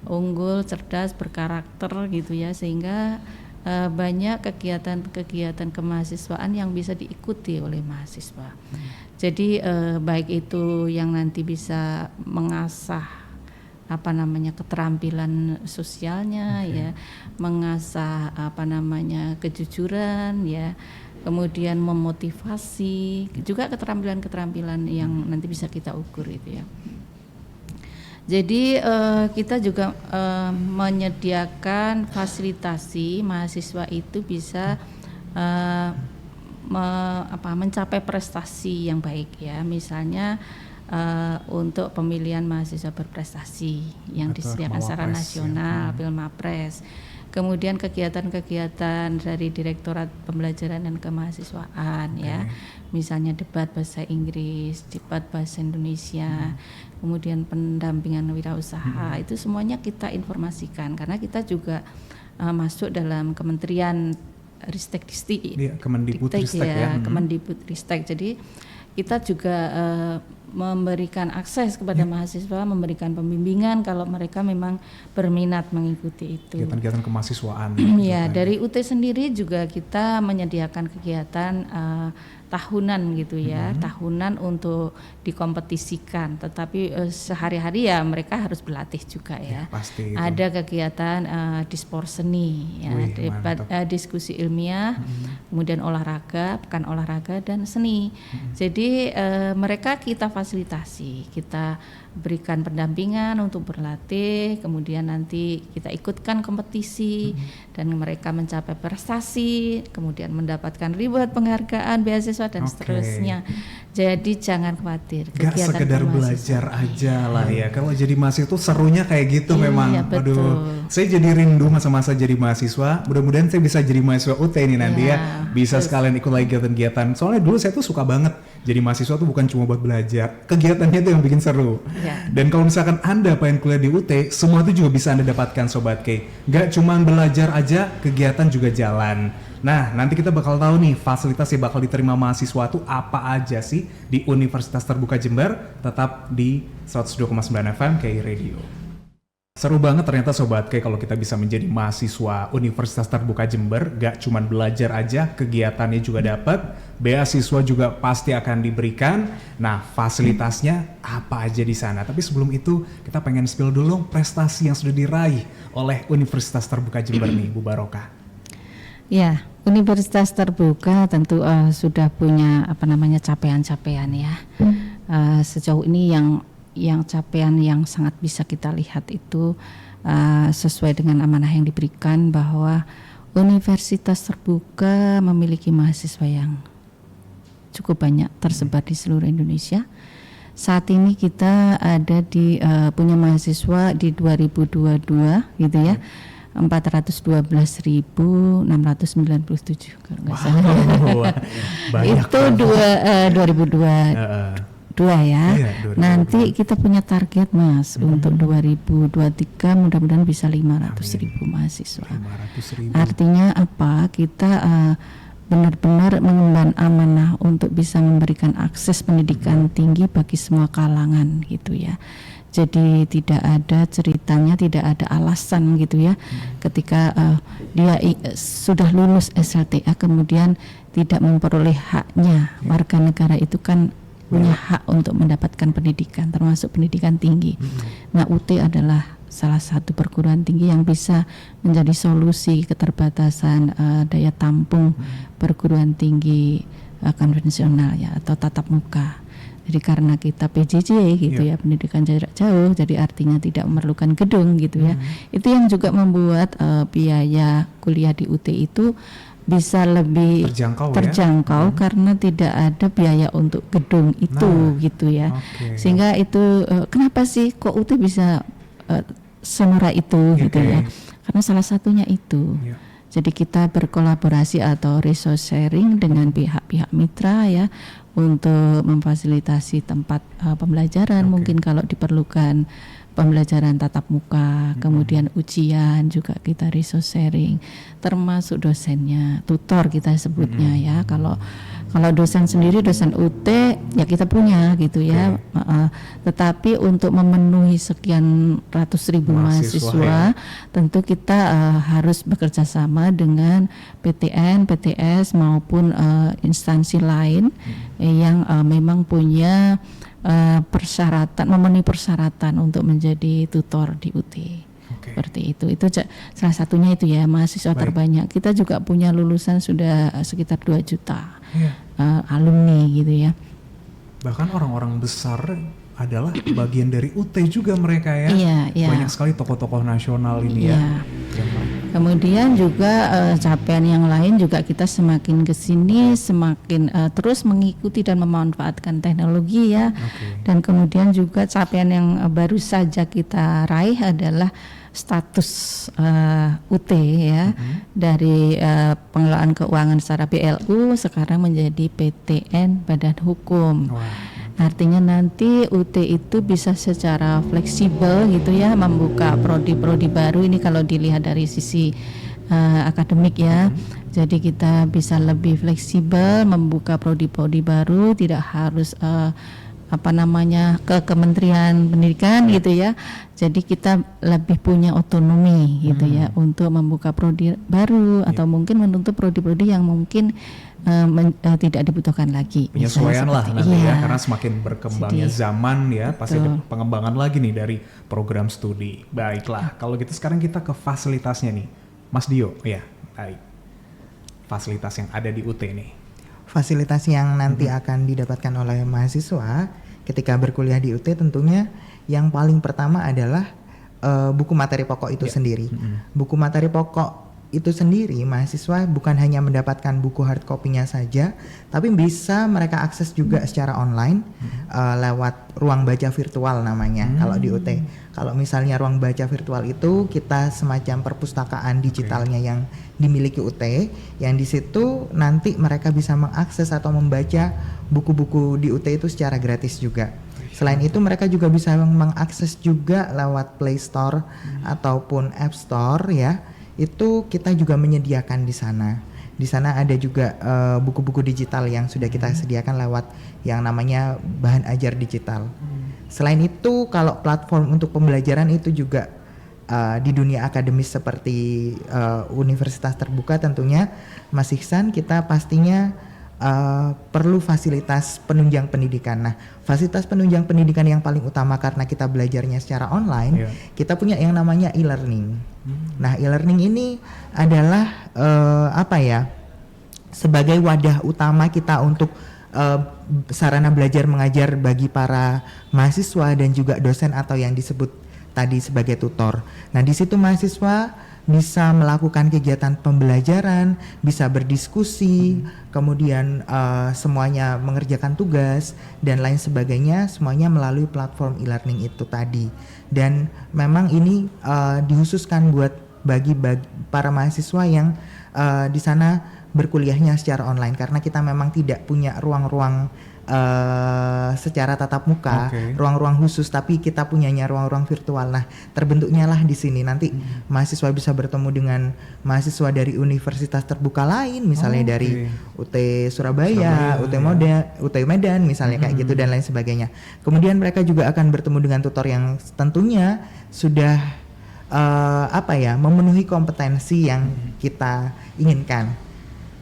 unggul, cerdas, berkarakter gitu ya, sehingga banyak kegiatan-kegiatan kemahasiswaan yang bisa diikuti oleh mahasiswa. Jadi baik itu yang nanti bisa mengasah keterampilan sosialnya ya, mengasah kejujuran ya, kemudian memotivasi, juga keterampilan-keterampilan yang nanti bisa kita ukur itu ya. Jadi kita juga menyediakan fasilitasi mahasiswa itu bisa mencapai prestasi yang baik ya, misalnya untuk pemilihan mahasiswa berprestasi yang disediakan secara nasional, Pilmapres. Kemudian kegiatan-kegiatan dari Direktorat Pembelajaran dan Kemahasiswaan ya, misalnya debat bahasa Inggris, debat bahasa Indonesia, kemudian pendampingan wirausaha, itu semuanya kita informasikan karena kita juga masuk dalam Kementerian Ristek-Dikti, Kemendikbudristek ya, Kemendikbudristek. Jadi kita juga memberikan akses kepada mahasiswa, memberikan pembimbingan kalau mereka memang berminat mengikuti itu. Kegiatan-kegiatan kemahasiswaan. Ya, dari UT sendiri juga kita menyediakan kegiatan tahunan gitu ya, tahunan untuk dikompetisikan. Tetapi sehari-hari ya mereka harus berlatih juga ya. Pasti itu. Ada kegiatan dispor seni, ya, diskusi ilmiah, kemudian olahraga, pekan olahraga dan seni. Jadi mereka kita fasilitasi, kita berikan pendampingan untuk berlatih, kemudian nanti kita ikutkan kompetisi dan mereka mencapai prestasi, kemudian mendapatkan reward penghargaan, beasiswa dan seterusnya. Jadi jangan khawatir. Gak sekedar belajar aja lah ya. Kalau jadi mahasiswa itu serunya kayak gitu memang. Betul. Aduh, saya jadi rindu masa-masa jadi mahasiswa. Mudah-mudahan saya bisa jadi mahasiswa UT ini nanti ya. Bisa sekalian ikut lagi kegiatan-kegiatan. Soalnya dulu saya tuh suka banget jadi mahasiswa tuh bukan cuma buat belajar. Kegiatannya itu yang bikin seru. Ya. Dan kalau misalkan Anda pengen kuliah di UT, semua itu juga bisa Anda dapatkan Sobat K. Gak cuma belajar aja, kegiatan juga jalan. Nah, nanti kita bakal tahu nih fasilitas yang bakal diterima mahasiswa itu apa aja sih di Universitas Terbuka Jember, tetap di 102,9 FM KI Radio. Seru banget ternyata Sobat K kalau kita bisa menjadi mahasiswa Universitas Terbuka Jember, gak cuma belajar aja, kegiatannya juga dapat, beasiswa juga pasti akan diberikan. Nah, fasilitasnya apa aja di sana. Tapi sebelum itu, kita pengen spill dulu prestasi yang sudah diraih oleh Universitas Terbuka Jember nih, Bu Barokah. Ya, Universitas Terbuka tentu sudah punya capaian-capaian ya. Sejauh ini yang capaian yang sangat bisa kita lihat itu sesuai dengan amanah yang diberikan bahwa Universitas Terbuka memiliki mahasiswa yang cukup banyak tersebar di seluruh Indonesia. Saat ini kita ada di punya mahasiswa di 2022 gitu ya. 412.697 kalau nggak salah. Itu 2002 ya. Iya, nanti kita punya target Mas untuk 2023 mudah-mudahan bisa 500.000 mahasiswa. 500.000. Artinya apa? Kita benar-benar mengemban amanah untuk bisa memberikan akses pendidikan tinggi bagi semua kalangan gitu ya. Jadi tidak ada ceritanya, tidak ada alasan gitu ya. Ketika dia sudah lulus SLTA kemudian tidak memperoleh haknya. Warga negara itu kan punya hak untuk mendapatkan pendidikan, termasuk pendidikan tinggi. Nah, UT adalah salah satu perguruan tinggi yang bisa menjadi solusi keterbatasan daya tampung perguruan tinggi konvensional ya atau tatap muka. Jadi karena kita PJJ gitu ya, pendidikan jarak jauh, jadi artinya tidak memerlukan gedung gitu ya. Itu yang juga membuat biaya kuliah di UT itu bisa lebih terjangkau karena tidak ada biaya untuk gedung itu gitu ya. Sehingga itu kenapa sih kok UT bisa semurah itu gitu ya. Karena salah satunya itu. Jadi kita berkolaborasi atau resource sharing dengan pihak-pihak mitra ya untuk memfasilitasi tempat pembelajaran. Mungkin kalau diperlukan pembelajaran tatap muka, kemudian ujian juga kita resource sharing, termasuk dosennya, tutor kita sebutnya ya. Kalau dosen sendiri, dosen UT ya kita punya gitu ya. Tetapi untuk memenuhi sekian ratus ribu mahasiswa tentu kita harus bekerja sama dengan PTN, PTS maupun instansi lain yang memang punya persyaratan, memenuhi persyaratan untuk menjadi tutor di UT. Seperti itu salah satunya itu ya, mahasiswa terbanyak. Kita juga punya lulusan sudah sekitar 2 juta alumni gitu ya. Bahkan orang-orang besar adalah bagian dari UT juga mereka ya. Banyak sekali tokoh-tokoh nasional ini ya. Kemudian juga capaian yang lain juga kita semakin kesini semakin terus mengikuti dan memanfaatkan teknologi ya. Dan kemudian juga capaian yang baru saja kita raih adalah status UT ya, dari pengelolaan keuangan secara BLU sekarang menjadi PTN Badan Hukum. Artinya nanti UT itu bisa secara fleksibel gitu ya membuka prodi-prodi baru. Ini kalau dilihat dari sisi akademik ya. Jadi kita bisa lebih fleksibel membuka prodi-prodi baru, tidak harus ke Kementerian Pendidikan gitu ya. Jadi kita lebih punya otonomi gitu ya untuk membuka prodi baru atau mungkin menutup prodi-prodi yang mungkin tidak dibutuhkan lagi. Penyesuaian lah nanti ya, karena semakin berkembangnya Jadi, zaman ya, pasti ada pengembangan lagi nih dari program studi. Baiklah, kalau gitu sekarang kita ke fasilitasnya nih, Mas Dio. Ya, baik. Fasilitas yang ada di UT nih. Fasilitas yang nanti akan didapatkan oleh mahasiswa ketika berkuliah di UT tentunya yang paling pertama adalah buku materi pokok itu sendiri. Buku materi pokok itu sendiri mahasiswa bukan hanya mendapatkan buku hard copy-nya saja, tapi bisa mereka akses juga secara online lewat ruang baca virtual namanya kalau di UT. Kalau misalnya ruang baca virtual itu kita semacam perpustakaan digitalnya yang dimiliki UT, yang di situ nanti mereka bisa mengakses atau membaca buku-buku di UT itu secara gratis juga. Selain itu mereka juga bisa mengakses juga lewat Play Store ataupun App Store ya. Itu kita juga menyediakan di sana. Di sana ada juga buku-buku digital yang sudah kita sediakan lewat yang namanya bahan ajar digital. Selain itu kalau platform untuk pembelajaran itu juga di dunia akademis seperti universitas terbuka tentunya Mas Ihsan kita pastinya perlu fasilitas penunjang pendidikan. Nah, fasilitas penunjang pendidikan yang paling utama karena kita belajarnya secara online, kita punya yang namanya e-learning. Nah, e-learning ini adalah sebagai wadah utama kita untuk sarana belajar mengajar bagi para mahasiswa dan juga dosen atau yang disebut tadi sebagai tutor. Nah, di situ mahasiswa bisa melakukan kegiatan pembelajaran, bisa berdiskusi, kemudian semuanya mengerjakan tugas dan lain sebagainya, semuanya melalui platform e-learning itu tadi. Dan memang ini dihususkan bagi para mahasiswa yang di sana berkuliahnya secara online karena kita memang tidak punya ruang-ruang secara tatap muka, ruang-ruang khusus, tapi kita punyanya ruang-ruang virtual. Nah, terbentuknya lah di sini nanti mahasiswa bisa bertemu dengan mahasiswa dari universitas terbuka lain, misalnya dari UT Surabaya, UT Medan, misalnya kayak gitu dan lain sebagainya. Kemudian mereka juga akan bertemu dengan tutor yang tentunya sudah memenuhi kompetensi yang kita inginkan.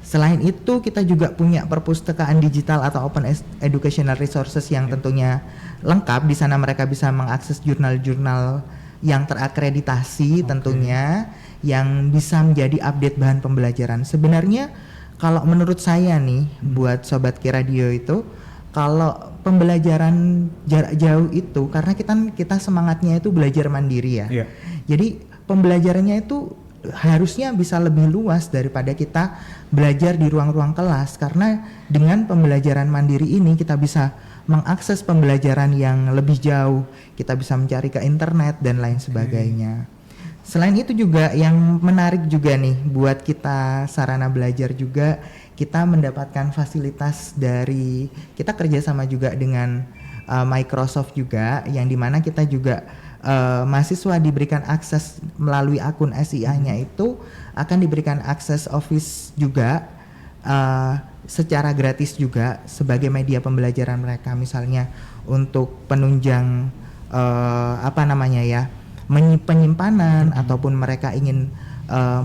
Selain itu kita juga punya perpustakaan digital atau open educational resources yang tentunya lengkap. Di sana mereka bisa mengakses jurnal-jurnal yang terakreditasi tentunya yang bisa menjadi update bahan pembelajaran. Sebenarnya kalau menurut saya nih buat Sobat Ki Radio itu kalau pembelajaran jarak jauh itu karena kita semangatnya itu belajar mandiri ya. Jadi pembelajarannya itu harusnya bisa lebih luas daripada kita belajar di ruang-ruang kelas karena dengan pembelajaran mandiri ini kita bisa mengakses pembelajaran yang lebih jauh, kita bisa mencari ke internet dan lain sebagainya. Selain itu juga yang menarik juga nih buat kita sarana belajar juga kita mendapatkan fasilitas dari kita kerjasama juga dengan Microsoft juga yang dimana kita juga mahasiswa diberikan akses melalui akun SIA-nya itu akan diberikan akses Office juga secara gratis juga sebagai media pembelajaran mereka misalnya untuk penunjang penyimpanan ataupun mereka ingin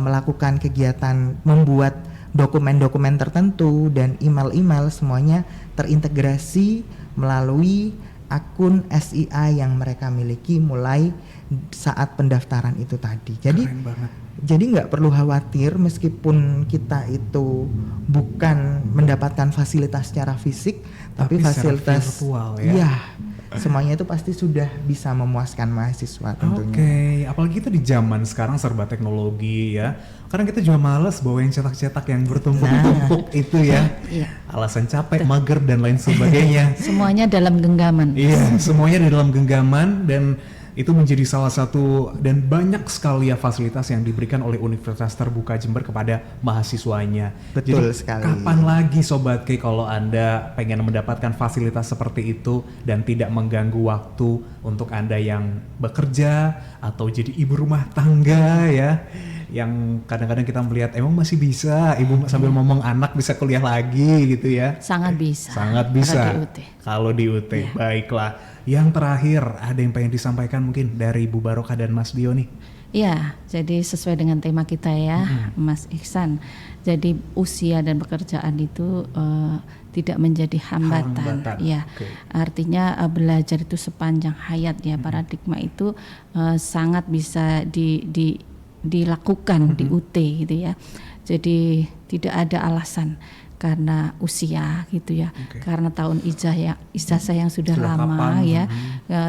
melakukan kegiatan membuat dokumen-dokumen tertentu dan email-email semuanya terintegrasi melalui akun SIA yang mereka miliki mulai saat pendaftaran itu tadi. Jadi nggak perlu khawatir meskipun kita itu bukan mendapatkan fasilitas secara fisik, tapi fasilitas virtual ya. Iya, semuanya itu pasti sudah bisa memuaskan mahasiswa tentunya. Oke, apalagi kita di zaman sekarang serba teknologi ya. Kadang kita juga males bawa yang cetak-cetak yang bertumpuk-tumpuk itu ya. Alasan capek, mager dan lain sebagainya. Semuanya dalam genggaman. Iya, semuanya di dalam genggaman dan itu menjadi salah satu dan banyak sekali ya fasilitas yang diberikan oleh Universitas Terbuka Jember kepada mahasiswanya. Betul Jadi, sekali. Kapan lagi Sobat Ki kalau Anda pengen mendapatkan fasilitas seperti itu dan tidak mengganggu waktu untuk Anda yang bekerja atau jadi ibu rumah tangga ya. yang kadang-kadang kita melihat emang masih bisa ibu sambil ngomong anak bisa kuliah lagi gitu ya. Sangat bisa. Sangat bisa. Kalau di UT. Kalau di UT. Baiklah. Yang terakhir ada yang pengen disampaikan mungkin dari Bu Barokah dan Mas Dio nih. Ya, jadi sesuai dengan tema kita ya, Mas Ihsan. Jadi usia dan pekerjaan itu tidak menjadi hambatan. Ya, artinya belajar itu sepanjang hayat ya. Paradigma itu sangat bisa dilakukan di UT gitu ya. Jadi tidak ada alasan karena usia gitu ya, karena tahun ijazah yang sudah lama ya,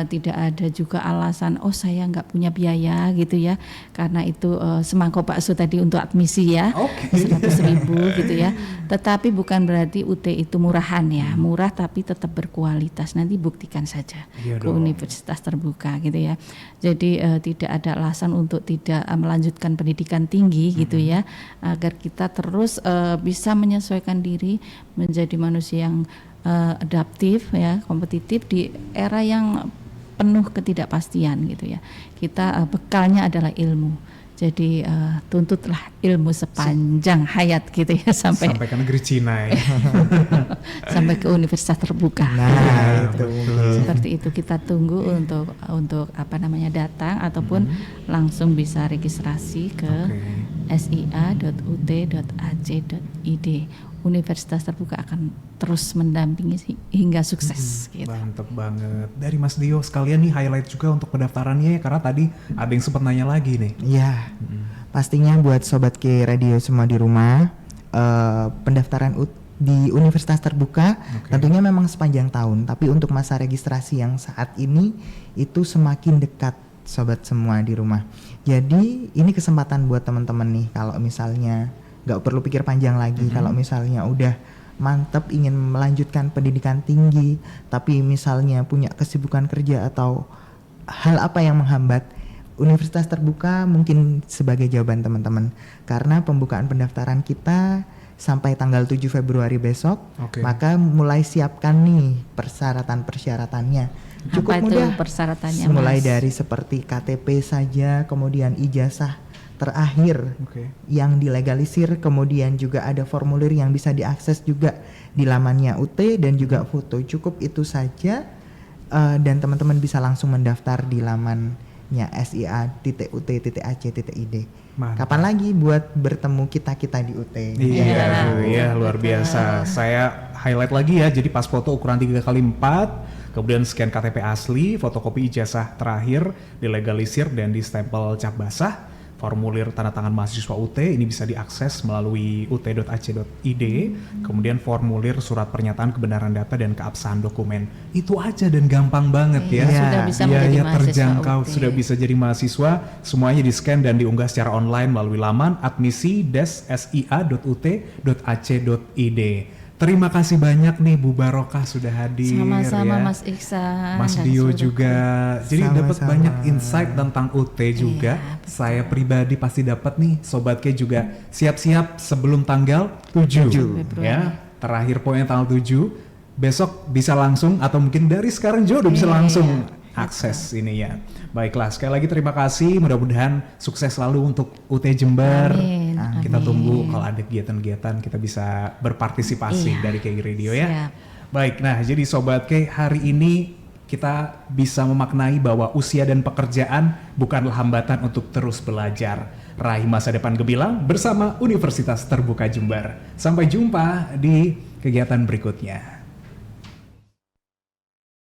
tidak ada juga alasan saya nggak punya biaya gitu ya, karena itu semangkok bakso tadi untuk admisi ya, 100.000 gitu ya. Tetapi bukan berarti UT itu murahan ya, murah tapi tetap berkualitas. Nanti buktikan saja ke universitas terbuka gitu ya. Jadi tidak ada alasan untuk tidak melanjutkan pendidikan tinggi gitu ya, agar kita terus bisa menyesuaikan diri menjadi manusia yang adaptif ya, kompetitif di era yang penuh ketidakpastian gitu ya. Kita bekalnya adalah ilmu. Jadi tuntutlah ilmu sepanjang hayat gitu ya sampai ke negeri Cina ya. sampai ke universitas terbuka. Nah, itu seperti itu kita tunggu untuk datang ataupun langsung bisa registrasi ke sia.ut.ac.id. Universitas Terbuka akan terus mendampingi hingga sukses. Gitu. Mantep banget. Dari Mas Dio sekalian nih highlight juga untuk pendaftarannya ya, karena tadi ada yang sempat nanya lagi nih. Iya, pastinya buat Sobat K Radio semua di rumah, pendaftaran di Universitas Terbuka tentunya memang sepanjang tahun, tapi untuk masa registrasi yang saat ini itu semakin dekat Sobat semua di rumah. Jadi ini kesempatan buat teman-teman nih, kalau misalnya nggak perlu pikir panjang lagi, kalau misalnya udah mantep ingin melanjutkan pendidikan tinggi tapi misalnya punya kesibukan kerja atau hal apa yang menghambat, Universitas Terbuka mungkin sebagai jawaban teman-teman, karena pembukaan pendaftaran kita sampai tanggal 7 Februari besok. Maka mulai siapkan nih persyaratannya. Cukup apa mudah, itu persyaratannya, mulai Mas? dari seperti KTP saja, kemudian ijazah terakhir yang dilegalisir, kemudian juga ada formulir yang bisa diakses juga di lamannya UT dan juga foto. Cukup itu saja dan teman-teman bisa langsung mendaftar di lamannya sia.ut.ac.id. Kapan lagi buat bertemu kita di UT? Iya, luar biasa. Saya highlight lagi ya, jadi pas foto ukuran 3x4, kemudian scan KTP asli, fotokopi ijazah terakhir, dilegalisir dan distempel cap basah. Formulir tanda tangan mahasiswa UT ini bisa diakses melalui ut.ac.id, kemudian formulir surat pernyataan kebenaran data dan keabsahan dokumen. Itu aja dan gampang banget ya. Sudah bisa menjadi mahasiswa terjangkau, UT. sudah bisa jadi mahasiswa, semuanya di-scan dan diunggah secara online melalui laman admisi-sia.ut.ac.id. Terima kasih banyak nih Bu Barokah sudah hadir. Sama-sama ya. Mas Ihsan. Mas Dio juga. Jadi dapat banyak insight tentang UT juga. Saya pribadi pasti dapat nih. Sobat K juga siap-siap sebelum tanggal 7. Ya, terakhir poinnya tanggal 7. Besok bisa langsung atau mungkin dari sekarang juga udah bisa langsung akses ini ya. Baiklah, sekali lagi terima kasih. Mudah-mudahan sukses selalu untuk UT Jember. Kita tunggu kalau ada kegiatan-kegiatan kita bisa berpartisipasi dari KI Radio ya. Baik, nah jadi Sobat K, hari ini kita bisa memaknai bahwa usia dan pekerjaan bukanlah hambatan untuk terus belajar. Raih masa depan gemilang bersama Universitas Terbuka Jember. Sampai jumpa di kegiatan berikutnya.